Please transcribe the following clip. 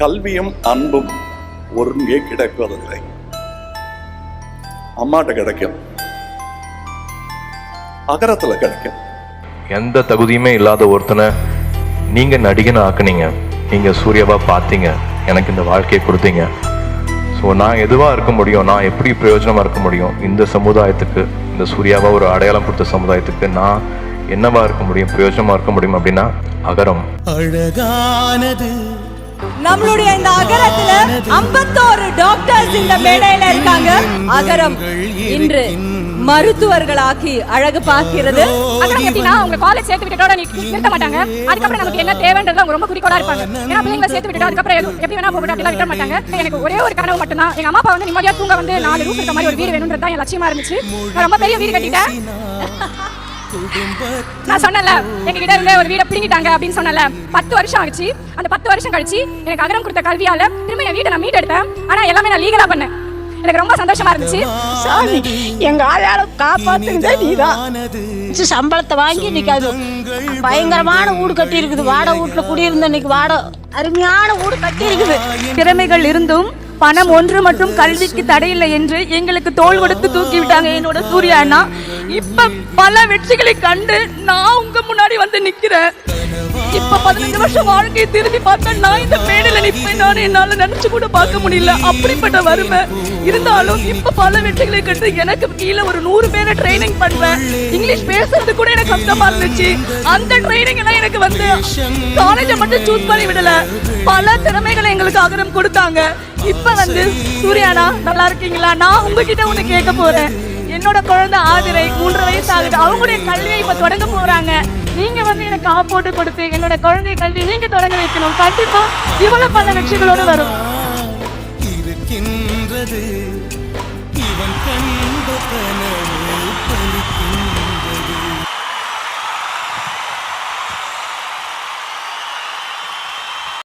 கல்வியும் அன்பும் ஒருங்கே கிடைப்பதில்லை. அம்மாட்ட கிடைக்கும், அகரத்துல கிடைக்கும். எந்த தகுதியுமே இல்லாத ஒருத்தனை நீங்க நடிகனை ஆக்குனீங்க, நீங்க சூர்யாவா பார்த்தீங்க, எனக்கு இந்த வாழ்க்கையை கொடுத்தீங்க. ஸோ நான் எதுவாக இருக்க முடியும், நான் எப்படி பிரயோஜனமாக இருக்க முடியும் இந்த சமுதாயத்துக்கு, இந்த சூர்யாவா ஒரு அடையாளம் கொடுத்த சமுதாயத்துக்கு நான் என்னவா இருக்க முடியும், பிரயோஜனமாக இருக்க முடியும் அப்படின்னா அகரம். அழகானது நம்மளுடைய இந்த அகரத்துல 51 டாக்டர்ஸ் இந்த மேடையில இருக்காங்க. அகரம் இன்று மருத்துவர்களாக்கி அழகு பார்க்கிறது. அகரம் எப்படின்னா அவங்க காலேஜ் சேர்த்து விட்டுட்டோட நிறுத்த மாட்டாங்க. அதுக்கப்புறம் நமக்கு என்ன தேவைன்றது அவங்க ரொம்ப குறிக்கோளா இருப்பாங்க. ஏன்னா பிள்ளைங்களை சேர்த்து விட்டுட்டா அதுக்கப்புறம் எப்படி வேணா போட்டு அப்படிலாம் விட மாட்டாங்க. எனக்கு ஒரே ஒரு கனவு மட்டும்தான், எங்க அம்மா அப்பா வந்து நிம்மதியா தூங்க வந்து 4 ரூம் இருக்க மாதிரி ஒரு வீடு வேணும்ன்றது தான் என் லட்சியமா இருந்துச்சு. நான் ரொம்ப பெரிய வீடு கட்டிட்டேன். நான் சொன்னல எங்க கிட்ட இருந்த ஒரு வீடை பிடிங்கிட்டாங்க அப்படின்னு சொன்னல. 10 வருஷம் ஆச்சு. அந்த 10 வருஷம் கழிச்சு எனக்கு அகரம் கொடுத்த கல்வியால திரும்ப என் வீட்டை நான் மீட் எடுத்தேன். ஆனா எல்லாமே நான் லீகலா பண்ணேன். எனக்கு ரொம்ப சந்தோஷமா இருந்துச்சு. சாமி, எங்க ஆளால காப்பாத்துனதே நீதான். சம்பளத்தை வாங்கி இன்னைக்கு அது பயங்கரமான வீடு கட்டி இருக்குது. வாடகை வீட்டுல குடியிருந்த இன்னைக்கு அருமையான வீடு கட்டி இருக்குது. திறமைகள் இருந்தும் பணம் ஒன்று மற்றும் கல்விக்கு தடையில்லை என்று எங்களுக்கு தோள் கொடுத்து தூக்கி விட்டாங்க என்னோட சூர்யா அண்ணா. இப்ப பல வெற்றிகளை கண்டு நான் உங்க முன்னாடி வந்து நிக்கிறேன். இப்ப 15 வருஷம் வாழ்க்கையை திரும்பி பார்த்தா நான் இந்த மேடையில நிற்பேன். நான் என்னால நினைச்சு கூட பார்க்க முடியல, அப்படிப்பட்ட வறுமை இருந்தாலும் இப்ப பல வெற்றிகளை கண்டு எனக்கு கீழே ஒரு 100 பேரை ட்ரைனிங் பண்றேன். இங்கிலீஷ் பேசுறது கூட எனக்கு கஷ்டமா இருந்துச்சு. அந்த ட்ரைனிங் எல்லாம் எனக்கு வந்து காலேஜை மட்டும் சூஸ் பண்ணி விடல, பல திறமைகளை எங்களுக்கு அகரம் கொடுத்தாங்க. இப்ப வந்து சூர்யானா நல்லா இருக்கீங்களா? நான் உங்ககிட்ட ஒண்ணு கேட்க போறேன். என்னோட குழந்தை ஆதிரை 3 வயசு ஆகுது. அவங்களுடைய கல்வியை இப்ப தொடங்க போறாங்க. நீங்க வந்து எனக்கு காப்போட்டு கொடுத்து என்னோட குழந்தை கல்வி நீங்க தொடங்க வைக்கணும். கண்டிப்பா இவ்வளவு பல வெற்றிகளோடு வரும். இருக்கின்றது இவன் கண்ட கனவு.